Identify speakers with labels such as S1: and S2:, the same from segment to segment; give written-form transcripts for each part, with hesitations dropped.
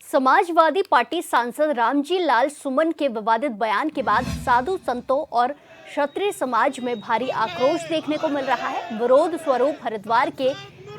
S1: Samajwadi party सांसद रामजी लाल सुमन के विवादित बयान के बाद साधु संतों और क्षत्रिय समाज में भारी आक्रोश देखने को मिल रहा है। विरोध स्वरूप हरिद्वार के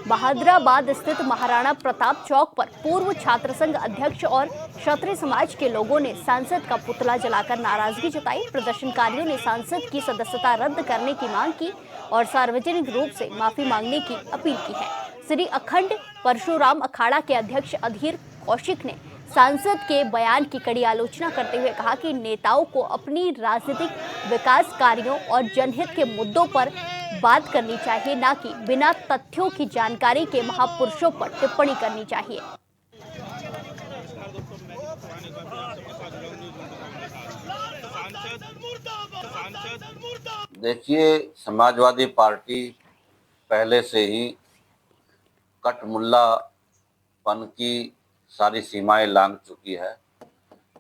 S1: बहादुराबाद स्थित महाराणा प्रताप चौक पर पूर्व छात्र संघ अध्यक्ष और क्षत्रिय समाज के लोगों ने सांसद का पुतला जलाकर नाराजगी जताई। प्रदर्शनकारियों ने सांसद की सदस्यता रद्द करने की मांग की और सार्वजनिक रूप से माफी मांगने की अपील की है। श्री अखंड परशुराम अखाड़ा के अध्यक्ष अधीर कौशिक ने सांसद के बयान की कड़ी आलोचना करते हुए कहा कि नेताओं को अपनी राजनीतिक विकास कार्यों और जनहित के मुद्दों पर बात करनी चाहिए, न कि बिना तथ्यों की जानकारी के महापुरुषों पर टिप्पणी करनी चाहिए।
S2: देखिए, समाजवादी पार्टी पहले से ही कटमुल्लापन की सारी सीमाएं लांघ चुकी है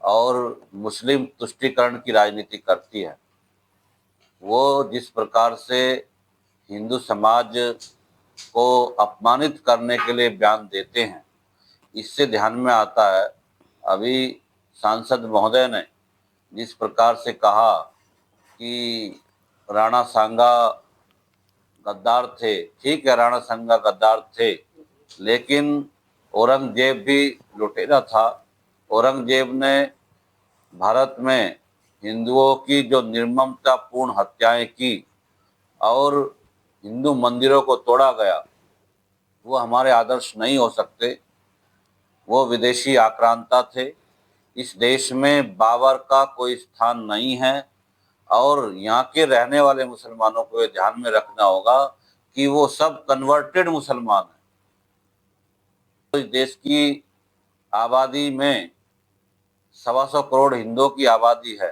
S2: और मुस्लिम तुष्टीकरण की राजनीति करती है। वो जिस प्रकार से हिंदू समाज को अपमानित करने के लिए बयान देते हैं, इससे ध्यान में आता है अभी सांसद महोदय ने जिस प्रकार से कहा कि राणा सांगा गद्दार थे। ठीक है, राणा सांगा गद्दार थे, लेकिन औरंगजेब भी लुटेरा था। औरंगजेब ने भारत में हिंदुओं की जो निर्ममतापूर्ण हत्याएं की और हिंदू मंदिरों को तोड़ा गया, वो हमारे आदर्श नहीं हो सकते। वो विदेशी आक्रांता थे। इस देश में बाबर का कोई स्थान नहीं है और यहाँ के रहने वाले मुसलमानों को ये ध्यान में रखना होगा कि वो सब कन्वर्टेड मुसलमान हैं। तो इस देश की आबादी में 125 करोड़ हिंदुओं की आबादी है।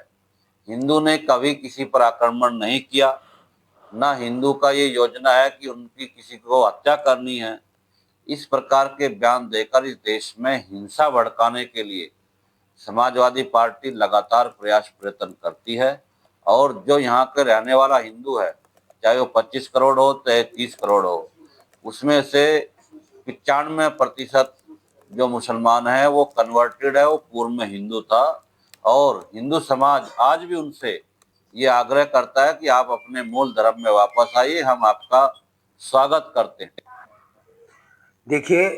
S2: हिंदू ने कभी किसी पर आक्रमण नहीं किया, ना हिंदू का ये योजना है कि उनकी किसी को हत्या करनी है। इस प्रकार के बयान देकर इस देश में हिंसा भड़काने के लिए समाजवादी पार्टी लगातार प्रयत्न करती है और जो यहाँ के रहने वाला हिंदू है, चाहे वो 25 करोड़ हो चाहे 30 करोड़ हो, उसमें से 95% जो मुसलमान है वो कन्वर्टेड है, वो पूर्व में हिंदू था। और हिंदू समाज आज भी उनसे ये आग्रह करता है कि आप अपने मूल धर्म में वापस आइए, हम आपका स्वागत करते हैं।
S3: देखिए,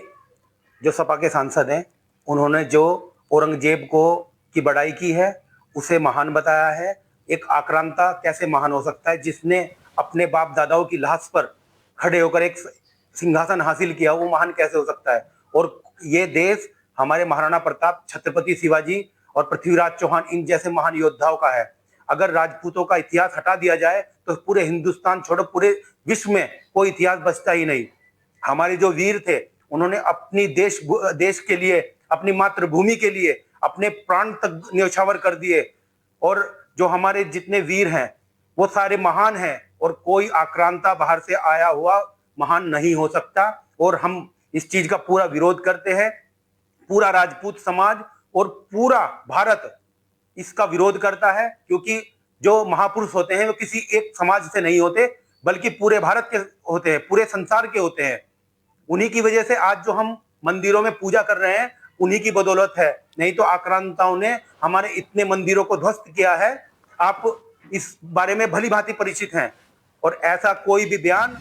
S3: जो सपा के सांसद हैं, उन्होंने जो औरंगजेब को की बड़ाई की है उसे महान बताया है। एक आक्रांता कैसे महान हो सकता है जिसने अपने बाप दादाओं की लाश पर खड़े होकर एक सिंहासन हासिल किया, वो महान कैसे हो सकता है। और ये देश हमारे महाराणा प्रताप, छत्रपति शिवाजी और पृथ्वीराज चौहान, इन जैसे महान योद्धाओं का है। अगर राजपूतों का इतिहास हटा दिया जाए तो पूरे हिंदुस्तान छोड़ो पूरे विश्व में कोई इतिहास बचता ही नहीं। हमारे जो वीर थे, उन्होंने अपनी देश के लिए, अपनी मातृभूमि के लिए अपने प्राण तक न्यौछावर कर दिए। और जो हमारे जितने वीर हैं वो सारे महान हैं और कोई आक्रांता बाहर से आया हुआ महान नहीं हो सकता। और हम इस चीज का पूरा विरोध करते हैं। पूरा राजपूत समाज और पूरा भारत इसका विरोध करता है, क्योंकि जो महापुरुष होते हैं वो किसी एक समाज से नहीं होते, बल्कि पूरे भारत के होते हैं, पूरे संसार के होते हैं। उन्हीं की वजह से आज जो हम मंदिरों में पूजा कर रहे हैं, उन्हीं की बदौलत है। नहीं तो आक्रांताओं ने हमारे इतने मंदिरों को ध्वस्त किया है। आप इस बारे में भली भांति परिचित हैं। और ऐसा कोई भी बयान